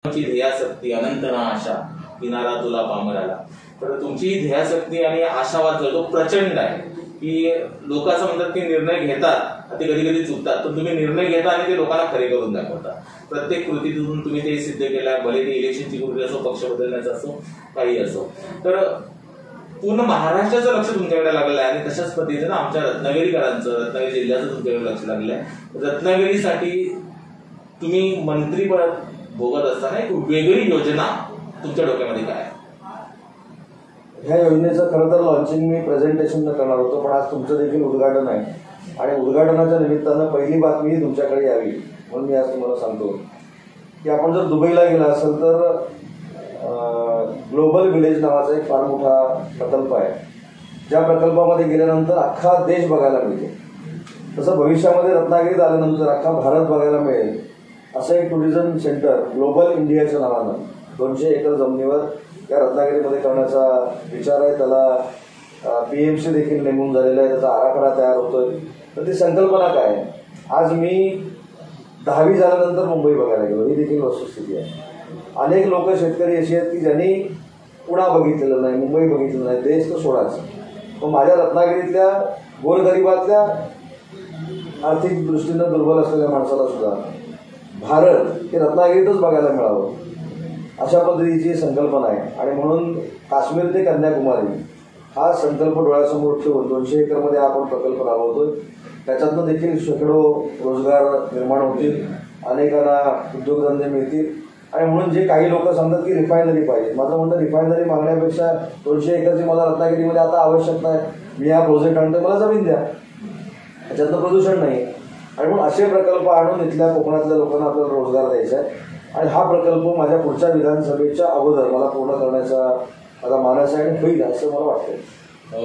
तुमची ध्येयासक्ती अनंत ना आशा किनारा तुला पामराला. तर तुमची ध्येयासक्ती आणि आशावाद जो तो प्रचंड आहे की लोक असं म्हणतात की निर्णय घेतात ते कधी कधी चुकतात, पण तुम्ही निर्णय घेता आणि ते लोकांना खरे करून दाखवता. प्रत्येक कृतीतून तुम्ही ते सिद्ध केलं आहे, भले ती इलेक्शनची कृती असो, पक्ष बदलण्याचं असो, काही असो. तर पूर्ण महाराष्ट्राचं लक्ष तुमच्याकडे लागलेलं आहे आणि तशाच पद्धतीनं आमच्या रत्नागिरीकरांचं, रत्नागिरी जिल्ह्याचं तुमच्याकडे लक्ष लागलेलं आहे. रत्नागिरीसाठी तुम्ही मंत्रीपद भोगत असताना एक वेगळी योजना तुमच्या डोक्यामध्ये काय आहे? ह्या योजनेचं खरं तर लॉन्चिंग मी प्रेझेंटेशन करणार होतो, पण आज तुमचं देखील उद्घाटन आहे आणि उद्घाटनाच्या निमित्तानं पहिली बातमी ही तुमच्याकडे यावी म्हणून मी आज तुम्हाला सांगतो की आपण जर दुबईला गेला असेल तर ग्लोबल विलेज नावाचा एक फार मोठा प्रकल्प आहे. ज्या प्रकल्पामध्ये गेल्यानंतर अख्खा देश बघायला मिळतो. तसं भविष्यामध्ये रत्नागिरीत आल्यानंतर अख्खा भारत बघायला मिळेल असं एक टुरिझम सेंटर ग्लोबल इंडियाच्या नावानं 200 एकर जमिनीवर या रत्नागिरीमध्ये करण्याचा विचार आहे. त्याला PMC देखील नेमून झालेला आहे, त्याचा आराखडा तयार होतोय. तर ती संकल्पना काय आहे? आज मी 10वी झाल्यानंतर मुंबई बघायला गेलो, ही देखील वस्तुस्थिती आहे. अनेक लोक शेतकरी अशी आहेत की ज्यांनी पुणा बघितलेलं नाही, मुंबई बघितलं नाही, देश तर सोडाच. मग माझ्या रत्नागिरीतल्या गोरगरिबातल्या आर्थिक दृष्टीनं दुर्बल असलेल्या माणसाला सुद्धा भारत हे रत्नागिरीतच बघायला मिळावं अशा पद्धतीची संकल्पना आहे. आणि म्हणून काश्मीर ते कन्याकुमारी हा संकल्प डोळ्यासमोर ठेवून 200 एकरमध्ये आपण प्रकल्प राबवतोय. त्याच्यातनं देखील शेकडो रोजगार निर्माण होतील, अनेकांना उद्योगधंदे मिळतील. आणि म्हणून जे काही लोक सांगतात की रिफायनरी पाहिजे, माझं म्हणणं रिफायनरी मागण्यापेक्षा 200 एकरची मला रत्नागिरीमध्ये आता आवश्यकता आहे, मी हा प्रोजेक्ट आणतो, मला जमीन द्या, त्याच्यातनं प्रदूषण नाही. आणि म्हणून असे प्रकल्प आणून इथल्या कोकणातल्या लोकांना आपल्याला रोजगार द्यायचा आहे. आणि हा प्रकल्प माझ्या पुढच्या विधानसभेच्या अगोदर मला पूर्ण करण्याचा माझा मानस आहे आणि होईल असं मला वाटतं.